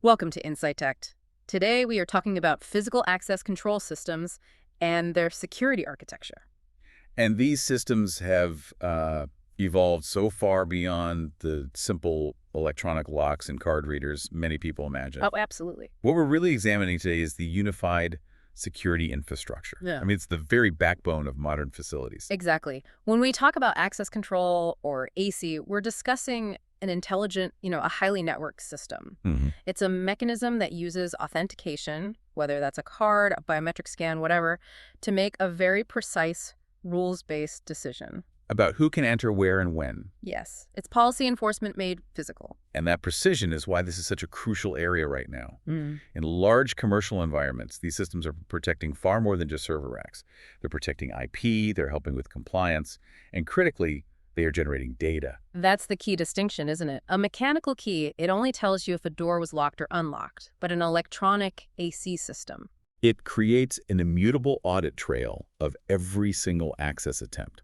Welcome to INSITECT. Today we are talking about physical access control systems and their security architecture. And these systems have evolved so far beyond the simple electronic locks and card readers many people imagine. Oh, absolutely. What we're really examining today is the unified security infrastructure. Yeah. I mean, it's the very backbone of modern facilities. Exactly. When we talk about access control or AC, we're discussing an intelligent, a highly networked system. Mhm. It's a mechanism that uses authentication, whether that's a card, a biometric scan, whatever, to make a very precise rules-based decision. About who can enter where and when. Yes, it's policy enforcement made physical. And that precision is why this is such a crucial area right now. Mm. In large commercial environments, these systems are protecting far more than just server racks. They're protecting IP, they're helping with compliance, and critically, they are generating data. That's the key distinction, isn't it? A mechanical key, it only tells you if a door was locked or unlocked, but an electronic AC system. It creates an immutable audit trail of every single access attempt,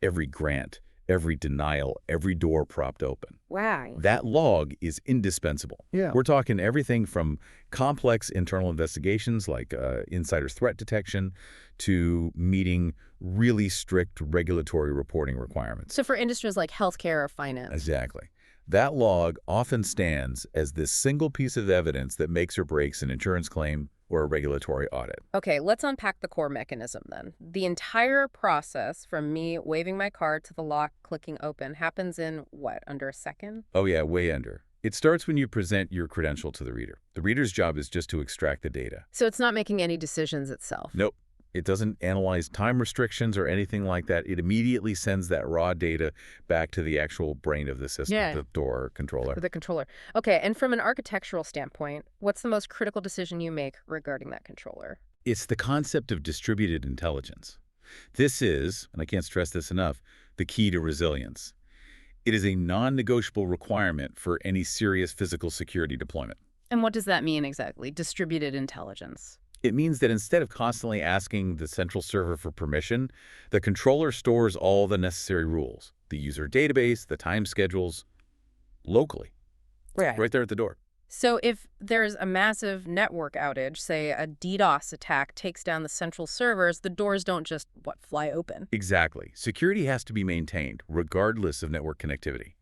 every grant, every denial, every door propped open. Wow. That log is indispensable. Yeah. We're talking everything from complex internal investigations like insider threat detection to meeting really strict regulatory reporting requirements. So for industries like healthcare or finance. Exactly. That log often stands as this single piece of evidence that makes or breaks an insurance claim or a regulatory audit. Okay, let's unpack the core mechanism then. The entire process from me waving my card to the lock clicking open happens in, what, under a second? Oh yeah, way under. It starts when you present your credential to the reader. The reader's job is just to extract the data. So it's not making any decisions itself. Nope. It doesn't analyze time restrictions or anything like that. It immediately sends that raw data back to the actual brain of the system, the door controller. The controller. Okay, and from an architectural standpoint, what's the most critical decision you make regarding that controller? It's the concept of distributed intelligence. This is, and I can't stress this enough, the key to resilience. It is a non-negotiable requirement for any serious physical security deployment. And what does that mean exactly, distributed intelligence? It means that instead of constantly asking the central server for permission, the controller stores all the necessary rules, the user database, the time schedules, locally, right there at the door. So if there's a massive network outage, say a DDoS attack takes down the central servers, the doors don't just, fly open? Exactly. Security has to be maintained, regardless of network connectivity.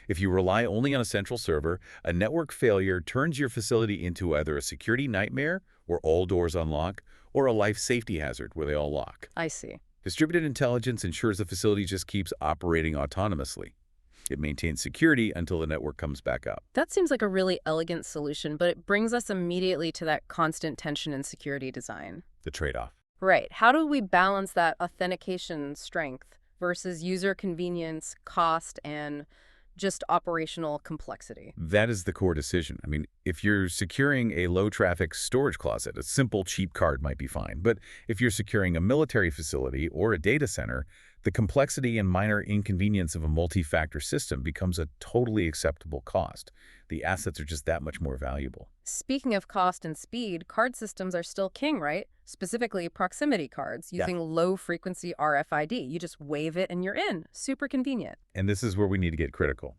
If you rely only on a central server, a network failure turns your facility into either a security nightmare, where all doors unlock, or a life safety hazard, where they all lock. I see. Distributed intelligence ensures the facility just keeps operating autonomously. It maintains security until the network comes back up. That seems like a really elegant solution, but it brings us immediately to that constant tension in security design. The trade-off. Right. How do we balance that authentication strength versus user convenience, cost, and just operational complexity? That is the core decision. I mean, if you're securing a low-traffic storage closet, a simple, cheap card might be fine. But if you're securing a military facility or a data center, the complexity and minor inconvenience of a multi-factor system becomes a totally acceptable cost. The assets are just that much more valuable. Speaking of cost and speed, card systems are still king, right? Specifically, proximity cards using low-frequency RFID. You just wave it and you're in. Super convenient. And this is where we need to get critical.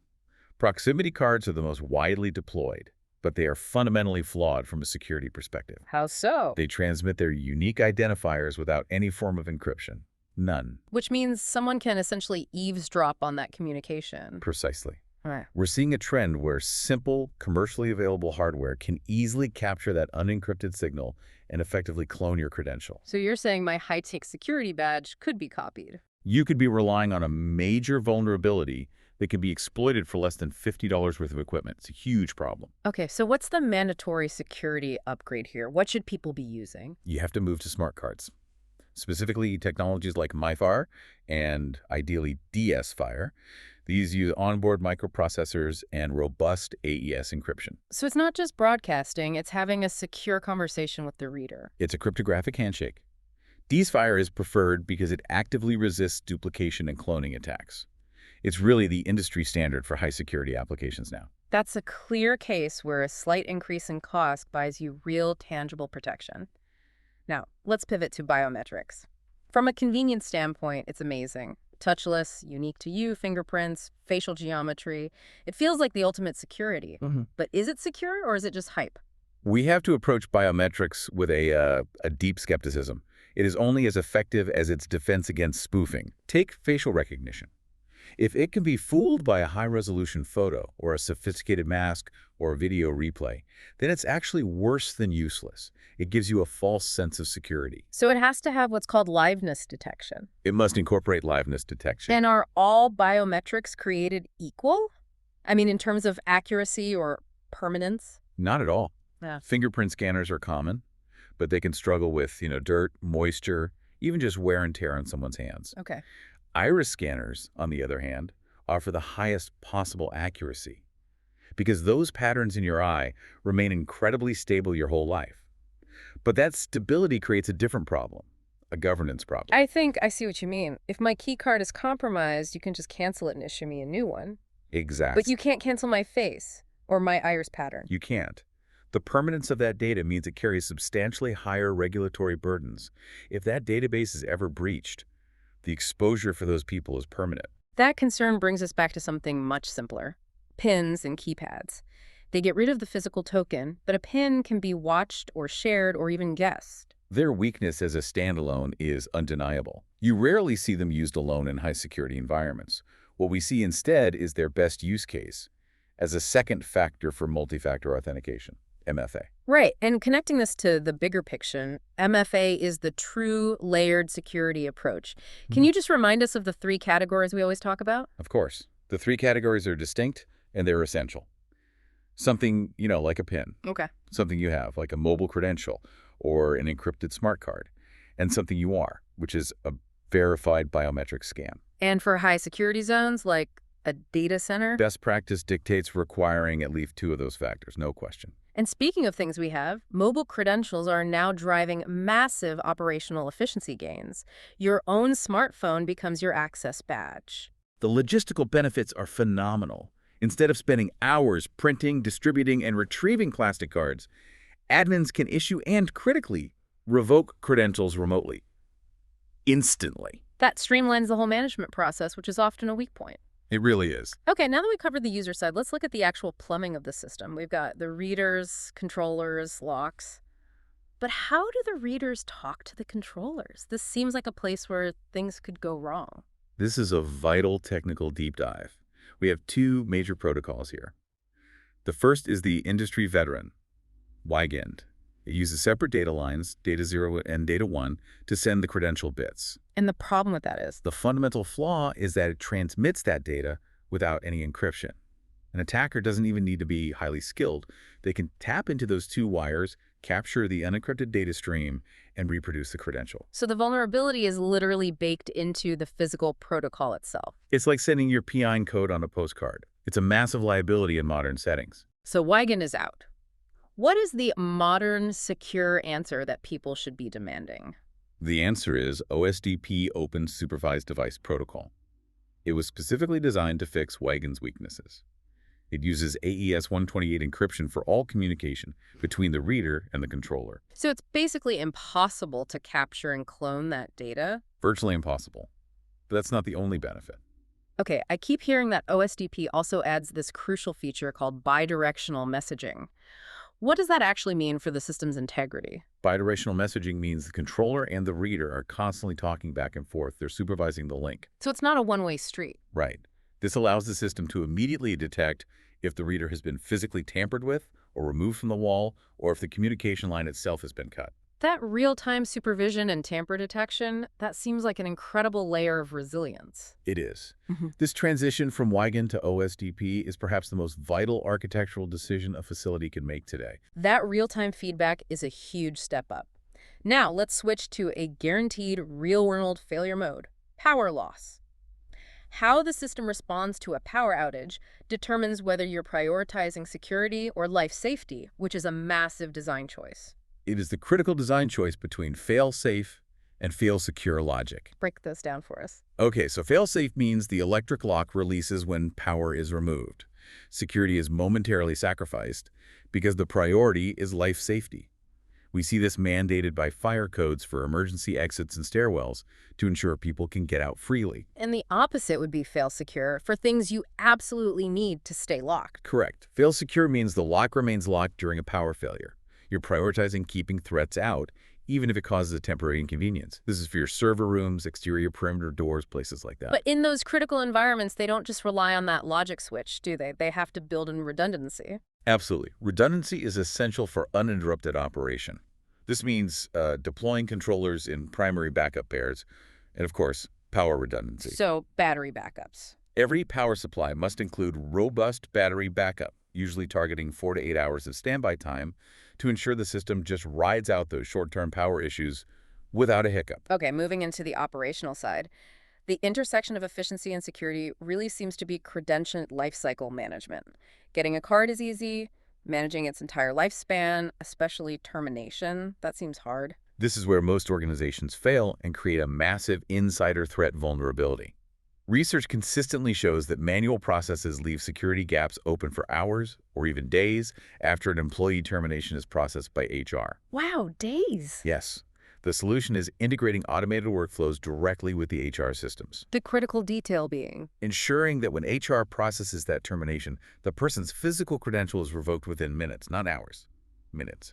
Proximity cards are the most widely deployed, but they are fundamentally flawed from a security perspective. How so? They transmit their unique identifiers without any form of encryption. None. Which means someone can essentially eavesdrop on that communication. Precisely. Right. We're seeing a trend where simple, commercially available hardware can easily capture that unencrypted signal and effectively clone your credential. So you're saying my high-tech security badge could be copied? You could be relying on a major vulnerability that can be exploited for less than $50 worth of equipment. It's a huge problem. Okay, so what's the mandatory security upgrade here? What should people be using? You have to move to smart cards. Specifically, technologies like MiFire and ideally DS-Fire. These use onboard microprocessors and robust AES encryption. So it's not just broadcasting, it's having a secure conversation with the reader. It's a cryptographic handshake. DS-Fire is preferred because it actively resists duplication and cloning attacks. It's really the industry standard for high-security applications now. That's a clear case where a slight increase in cost buys you real, tangible protection. Now, let's pivot to biometrics. From a convenience standpoint, it's amazing. touchless, unique to you, fingerprints, facial geometry. It feels like the ultimate security. But is it secure or is it just hype? We have to approach biometrics with a deep skepticism. It is only as effective as its defense against spoofing. Take facial recognition. If it can be fooled by a high-resolution photo or a sophisticated mask or a video replay, then it's actually worse than useless. It gives you a false sense of security. So it has to have what's called liveness detection. It must incorporate liveness detection. And are all biometrics created equal? I mean, in terms of accuracy or permanence? Not at all. Yeah. Fingerprint scanners are common, but they can struggle with, dirt, moisture, even just wear and tear on someone's hands. Okay. Iris scanners, on the other hand, offer the highest possible accuracy because those patterns in your eye remain incredibly stable your whole life. But that stability creates a different problem, a governance problem. I think I see what you mean. If my key card is compromised, you can just cancel it and issue me a new one. Exactly. But you can't cancel my face or my iris pattern. You can't. The permanence of that data means it carries substantially higher regulatory burdens. If that database is ever breached, the exposure for those people is permanent. That concern brings us back to something much simpler. PINs and keypads. They get rid of the physical token, but a PIN can be watched or shared or even guessed. Their weakness as a standalone is undeniable. You rarely see them used alone in high-security environments. What we see instead is their best use case as a second factor for multi-factor authentication, MFA. Right, and connecting this to the bigger picture, MFA is the true layered security approach. Can you just remind us of the three categories we always talk about? Of course. The three categories are distinct and they're essential. Something, like a PIN. Okay. Something you have, like a mobile credential or an encrypted smart card. And something you are, which is a verified biometric scan. And for high security zones, like a data center? Best practice dictates requiring at least two of those factors, no question. And speaking of things we have, mobile credentials are now driving massive operational efficiency gains. Your own smartphone becomes your access badge. The logistical benefits are phenomenal. Instead of spending hours printing, distributing, and retrieving plastic cards, admins can issue and, critically, revoke credentials remotely. Instantly. That streamlines the whole management process, which is often a weak point. It really is. Okay, now that we covered the user side, let's look at the actual plumbing of the system. We've got the readers, controllers, locks. But how do the readers talk to the controllers? This seems like a place where things could go wrong. This is a vital technical deep dive. We have two major protocols here. The first is the industry veteran, WIGEND. It uses separate data lines, data 0 and data 1, to send the credential bits. And the problem with that is? The fundamental flaw is that it transmits that data without any encryption. An attacker doesn't even need to be highly skilled. They can tap into those two wires, capture the unencrypted data stream, and reproduce the credential. So the vulnerability is literally baked into the physical protocol itself. It's like sending your PIN code on a postcard. It's a massive liability in modern settings. So WIGEND is out. What is the modern secure answer that people should be demanding? The answer is OSDP Open Supervised Device Protocol. It was specifically designed to fix WIGEND's weaknesses. It uses AES-128 encryption for all communication between the reader and the controller. So it's basically impossible to capture and clone that data? Virtually impossible. But that's not the only benefit. Okay, I keep hearing that OSDP also adds this crucial feature called bidirectional messaging. What does that actually mean for the system's integrity? Bidirectional messaging means the controller and the reader are constantly talking back and forth. They're supervising the link. So it's not a one-way street. Right. This allows the system to immediately detect if the reader has been physically tampered with or removed from the wall, or if the communication line itself has been cut. That real-time supervision and tamper detection, that seems like an incredible layer of resilience. It is. This transition from WIGEND to OSDP is perhaps the most vital architectural decision a facility can make today. That real-time feedback is a huge step up. Now, let's switch to a guaranteed real-world failure mode, power loss. How the system responds to a power outage determines whether you're prioritizing security or life safety, which is a massive design choice. It is the critical design choice between fail-safe and fail-secure logic. Break those down for us. Okay, so fail-safe means the electric lock releases when power is removed. Security is momentarily sacrificed because the priority is life safety. We see this mandated by fire codes for emergency exits and stairwells to ensure people can get out freely. And the opposite would be fail secure for things you absolutely need to stay locked. Correct. Fail secure means the lock remains locked during a power failure. You're prioritizing keeping threats out, even if it causes a temporary inconvenience. This is for your server rooms, exterior perimeter doors, places like that. But in those critical environments, they don't just rely on that logic switch, do they? They have to build in redundancy. Absolutely. Redundancy is essential for uninterrupted operation. This means deploying controllers in primary backup pairs, and of course, power redundancy. So, battery backups. Every power supply must include robust battery backup, usually targeting 4 to 8 hours of standby time, to ensure the system just rides out those short-term power issues without a hiccup. Okay, moving into the operational side. The intersection of efficiency and security really seems to be credential lifecycle management. Getting a card is easy. Managing its entire lifespan, especially termination, that seems hard. This is where most organizations fail and create a massive insider threat vulnerability. Research consistently shows that manual processes leave security gaps open for hours or even days after an employee termination is processed by HR. Wow, days. Yes, the solution is integrating automated workflows directly with the HR systems, The critical detail being. ensuring that when HR processes that termination, the person's physical credential is revoked within minutes, not hours, minutes.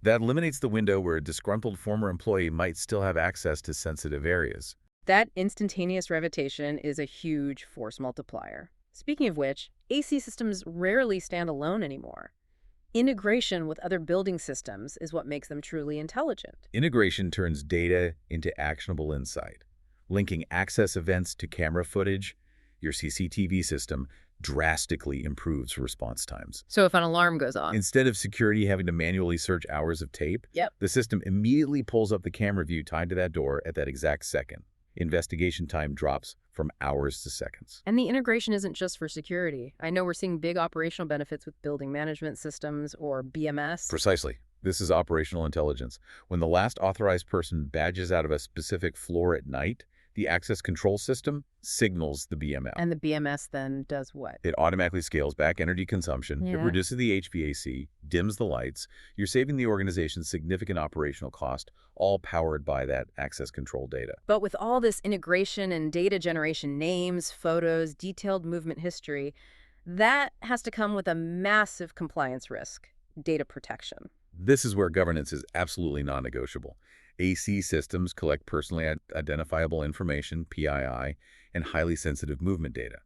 That eliminates the window where a disgruntled former employee might still have access to sensitive areas. That instantaneous revocation is a huge force multiplier. Speaking of which, AC systems rarely stand alone anymore. Integration with other building systems is what makes them truly intelligent. Integration turns data into actionable insight. Linking access events to camera footage, your CCTV system drastically improves response times. So if an alarm goes off. Instead of security having to manually search hours of tape, Yep. the system immediately pulls up the camera view tied to that door at that exact second. Investigation time drops from hours to seconds. And the integration isn't just for security. I know we're seeing big operational benefits with building management systems or BMS. Precisely. This is operational intelligence. When the last authorized person badges out of a specific floor at night, the access control system signals the BML. And the BMS then does what? It automatically scales back energy consumption. It Yeah. reduces the HVAC, dims the lights. You're saving the organization significant operational cost, all powered by that access control data. But with all this integration and data generation, names, photos, detailed movement history, that has to come with a massive compliance risk, data protection. This is where governance is absolutely non-negotiable. AC systems collect personally identifiable information, PII, and highly sensitive movement data.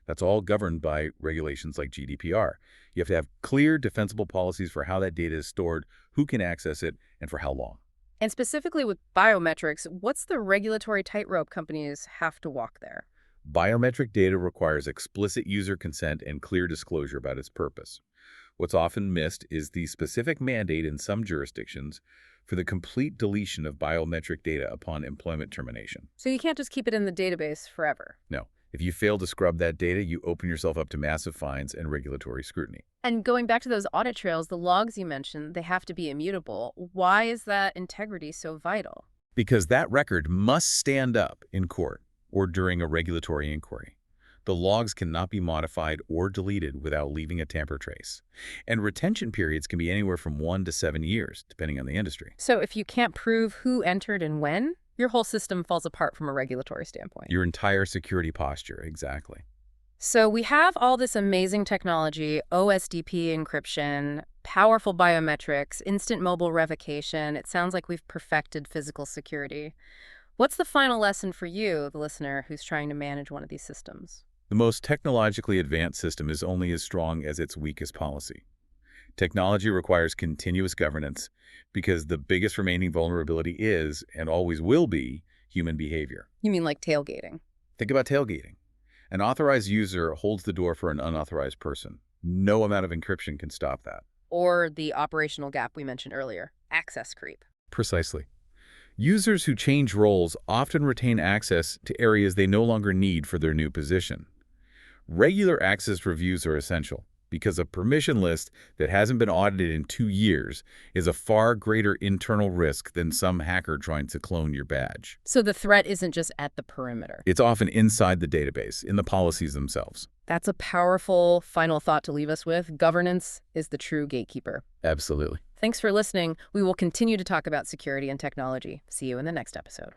That's all governed by regulations like GDPR. You have to have clear, defensible policies for how that data is stored, who can access it, and for how long. And specifically with biometrics, what's the regulatory tightrope companies have to walk there? Biometric data requires explicit user consent and clear disclosure about its purpose. What's often missed is the specific mandate in some jurisdictions for the complete deletion of biometric data upon employment termination. So you can't just keep it in the database forever. No. If you fail to scrub that data, you open yourself up to massive fines and regulatory scrutiny. And going back to those audit trails, the logs you mentioned, they have to be immutable. Why is that integrity so vital? Because that record must stand up in court or during a regulatory inquiry. The logs cannot be modified or deleted without leaving a tamper trace. And retention periods can be anywhere from 1 to 7 years, depending on the industry. So if you can't prove who entered and when, your whole system falls apart from a regulatory standpoint. Your entire security posture, exactly. So we have all this amazing technology, OSDP encryption, powerful biometrics, instant mobile revocation. It sounds like we've perfected physical security. What's the final lesson for you, the listener, who's trying to manage one of these systems? The most technologically advanced system is only as strong as its weakest policy. Technology requires continuous governance because the biggest remaining vulnerability is, and always will be, human behavior. You mean like tailgating? Think about tailgating. An authorized user holds the door for an unauthorized person. No amount of encryption can stop that. Or the operational gap we mentioned earlier, access creep. Precisely. Users who change roles often retain access to areas they no longer need for their new position. Regular access reviews are essential because a permission list that hasn't been audited in 2 years is a far greater internal risk than some hacker trying to clone your badge. So the threat isn't just at the perimeter. It's often inside the database, in the policies themselves. That's a powerful final thought to leave us with. Governance is the true gatekeeper. Absolutely. Thanks for listening. We will continue to talk about security and technology. See you in the next episode.